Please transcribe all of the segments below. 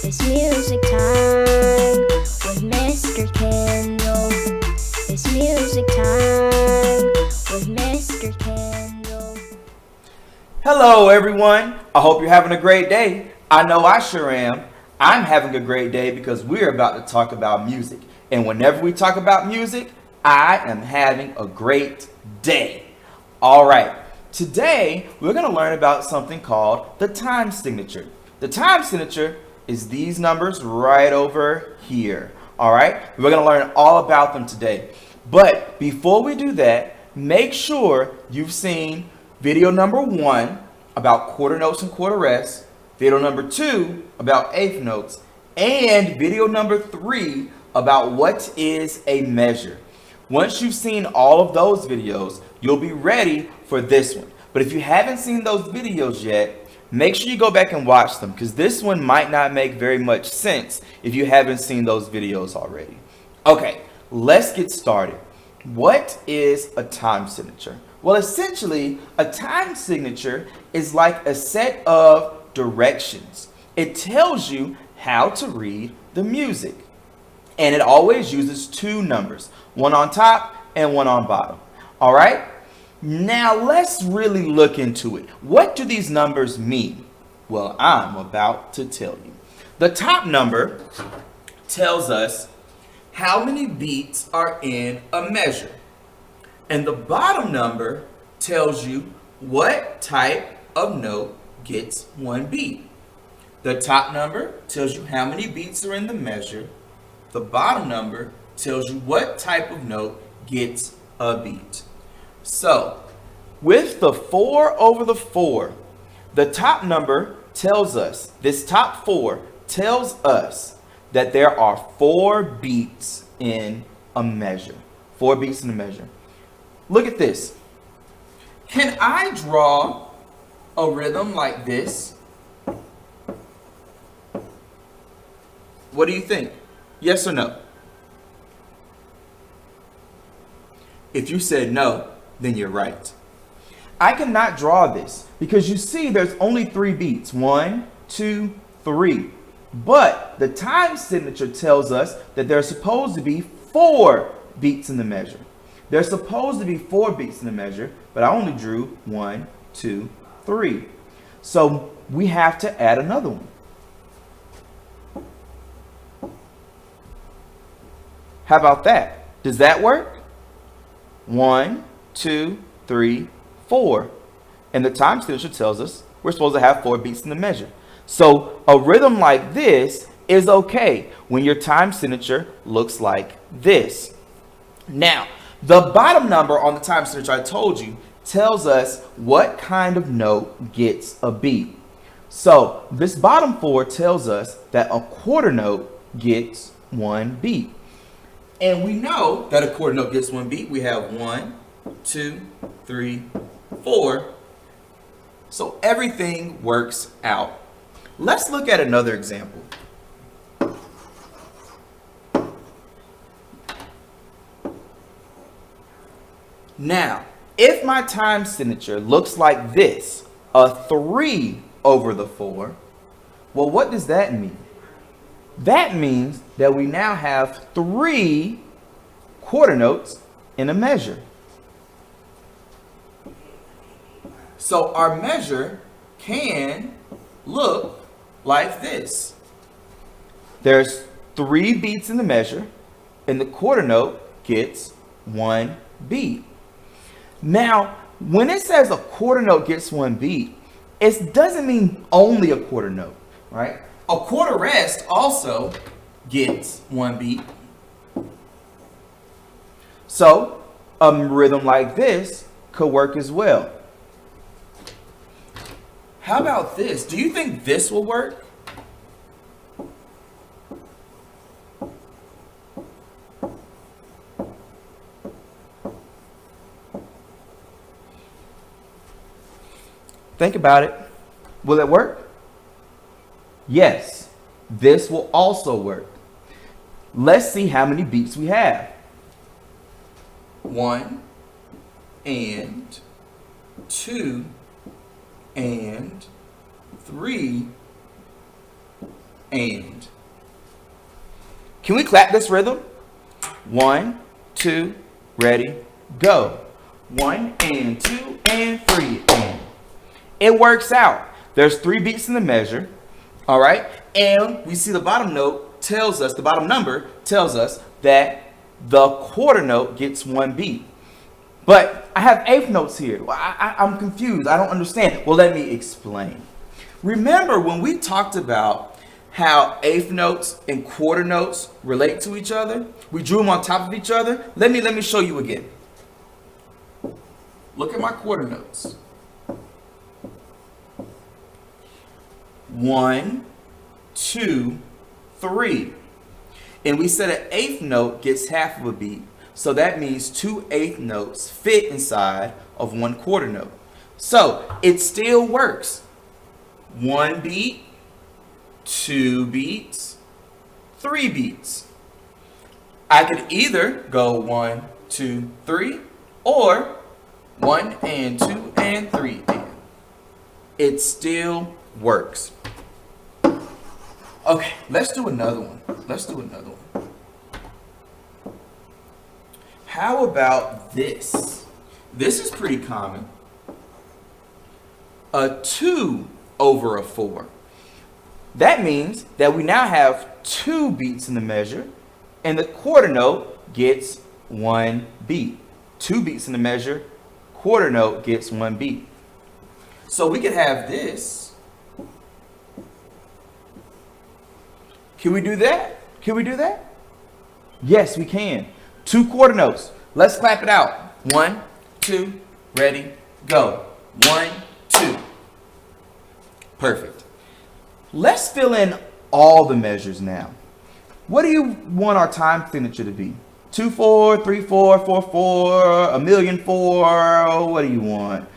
It's music time with Mr. Kendall. It's music time with Mr. Kendall. Hello everyone, I hope you're having a great day. I know I sure am. I'm having a great day because we're about to talk about music. And whenever we talk about music, I am having a great day. All right, today we're going to learn about something called the time signature. The time signature is these numbers right over here. All right, we're going to learn all about them today. But before we do that, make sure you've seen video number 1 about quarter notes and quarter rests, video number 2 about eighth notes, and video number 3 about what is a measure. Once you've seen all of those videos, you'll be ready for this one. But if you haven't seen those videos yet, make sure you go back and watch them because this one might not make very much sense if you haven't seen those videos already. Okay, let's get started. What is a time signature? Well, essentially, a time signature is like a set of directions. It tells you how to read the music. And it always uses 2 numbers, one on top and one on bottom. All right? Now let's really look into it. What do these numbers mean? Well, I'm about to tell you. The top number tells us how many beats are in a measure. And the bottom number tells you what type of note gets 1 beat. The top number tells you how many beats are in the measure. The bottom number tells you what type of note gets a beat. So, with the 4 over the 4, the top number tells us, this top 4 tells us that there are 4 beats in a measure. 4 beats in a measure. Look at this. Can I draw a rhythm like this? What do you think? Yes or no? If you said no, then you're right. I cannot draw this because you see there's only 3 beats. 1, 2, 3. But the time signature tells us that there's supposed to be 4 beats in the measure. There's supposed to be 4 beats in the measure, but I only drew 1, 2, 3. So we have to add another one. How about that? Does that work? 1, 2, 3, 4. And the time signature tells us we're supposed to have 4 beats in the measure. So a rhythm like this is okay when your time signature looks like this. Now, the bottom number on the time signature I told you tells us what kind of note gets a beat. So this bottom 4 tells us that a quarter note gets 1 beat. And we know that a quarter note gets 1 beat. We have 1, 2, 3, 4. So everything works out. Let's look at another example. Now, if my time signature looks like this, a 3 over the 4, well, what does that mean? That means that we now have 3 quarter notes in a measure. So our measure can look like this. There's 3 beats in the measure, and the quarter note gets 1 beat. Now, when it says a quarter note gets 1 beat, it doesn't mean only a quarter note, right? A quarter rest also gets 1 beat. So a rhythm like this could work as well. How about this? Do you think this will work? Think about it. Will it work? Yes, this will also work. Let's see how many beats we have. 1 and 2 and 3 and. Can we clap this rhythm? 1, 2, ready, go. 1 and 2 and 3 and. It works out. There's 3 beats in the measure, all right? And we see the bottom note tells us, the bottom number tells us that the quarter note gets 1 beat. But I have eighth notes here. I'm confused. I don't understand. Well, let me explain. Remember when we talked about how eighth notes and quarter notes relate to each other? We drew them on top of each other. Let me show you again. Look at my quarter notes. 1, 2, 3. And we said an eighth note gets half of a beat. So that means 2 eighth notes fit inside of 1 quarter note. So it still works. 1 beat, 2 beats, 3 beats. I could either go 1, 2, 3, or 1 and 2 and 3 and. It still works. Okay, let's do another one. How about this? This is pretty common. A 2 over a 4. That means that we now have 2 beats in the measure, and the quarter note gets 1 beat. 2 beats in the measure, quarter note gets 1 beat. So we could have this. Can we do that? Yes, we can. 2 quarter notes. Let's clap it out. 1, 2, ready, go. 1, 2. Perfect. Let's fill in all the measures now. What do you want our time signature to be? 2, 4, 3, 4, 4, 4, 1,000,004. What do you want?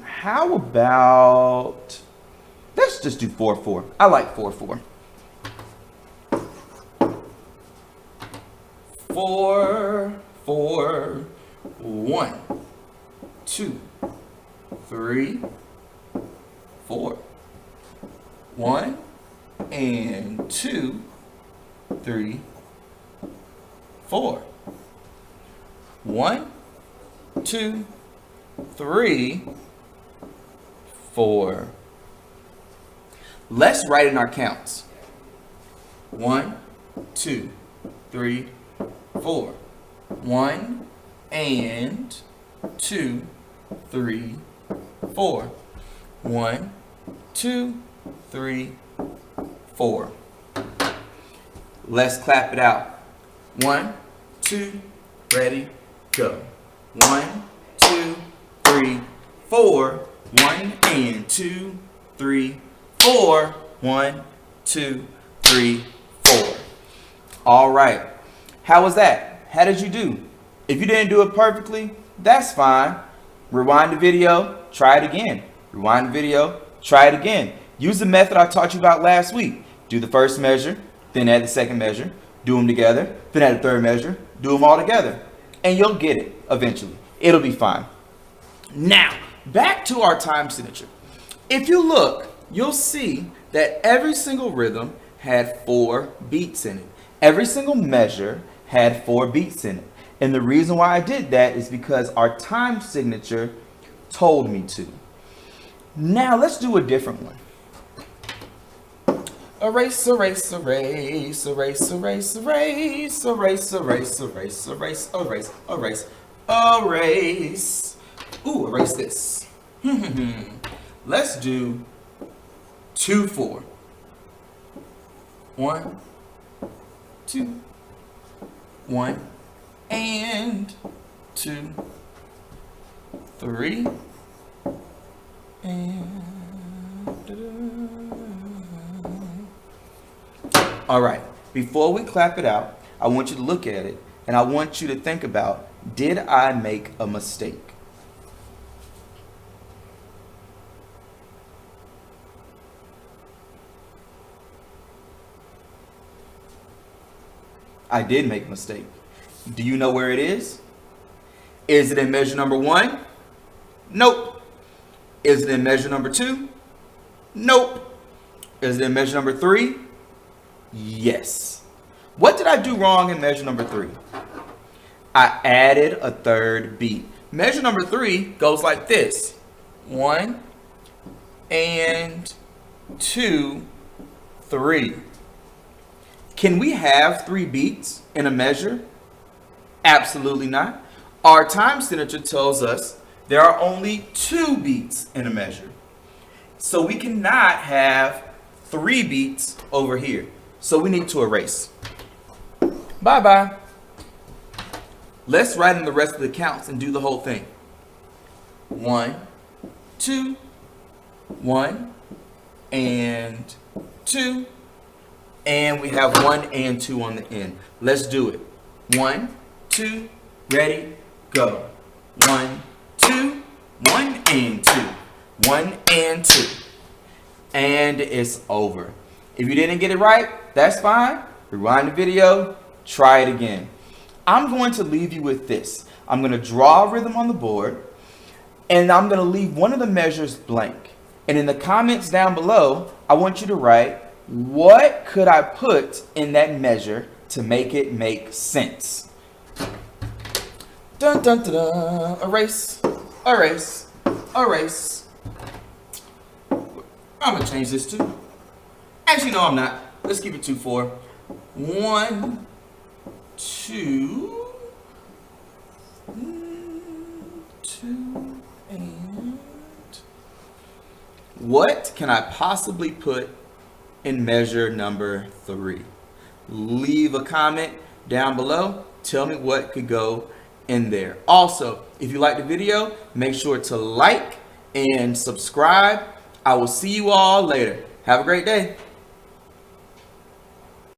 How about, let's just do 4, 4. I like 4, 4. 4, 4, 1, 2, 3, 4. 1 and 2, 3, 4. 1, 2, 3, 4. Let's write in our counts. 1, 2, 3, 4. 1 and 2, 3, 4. 1, 2, 3, 4. Let's clap it out. 1, 2, ready, go. 1, 2, 3, 4. 1 and 2, 3, 4. 1, 2, 3, 4. All right. How was that? How did you do? If you didn't do it perfectly, that's fine. Rewind the video, try it again. Rewind the video, try it again. Use the method I taught you about last week. Do the first measure, then add the second measure, do them together, then add the third measure, do them all together. And you'll get it eventually. It'll be fine. Now, back to our time signature. If you look, you'll see that every single rhythm had 4 beats in it. Every single measure had 4 beats in it. And the reason why I did that is because our time signature told me to. Now let's do a different one. Erase, erase, erase, erase, erase, erase, erase, erase, erase, erase, erase, erase, erase. Ooh, erase this. Let's do 2, 4. 1, 2, 1 and 2, 3 and. All right, before we clap it out, I want you to look at it and I want you to think about, did I make a mistake? I did make a mistake. Do you know where it is? Is it in measure number 1? Nope. Is it in measure number 2? Nope. Is it in measure number 3? Yes. What did I do wrong in measure number 3? I added a third beat. Measure number 3 goes like this. 1 and 2, 3. Can we have 3 beats in a measure? Absolutely not. Our time signature tells us there are only 2 beats in a measure. So we cannot have 3 beats over here. So we need to erase. Bye-bye. Let's write in the rest of the counts and do the whole thing. 1, 2, 1 and 2. And we have 1 and 2 on the end. Let's do it. 1, 2, ready, go. 1, 2, 1 and 2. 1 and 2. And it's over. If you didn't get it right, that's fine. Rewind the video, try it again. I'm going to leave you with this. I'm going to draw a rhythm on the board, and I'm going to leave one of the measures blank. And in the comments down below, I want you to write, what could I put in that measure to make it make sense? Dun dun dun dun. Erase, erase, erase. I'm going to change this to, actually no I'm not. Let's keep it 2, 4. 1, 2, 2, and what can I possibly put in measure number 3? Leave a comment down below. Tell me what could go in there. Also, if you like the video, make sure to like and subscribe. I will see you all later. Have a great day.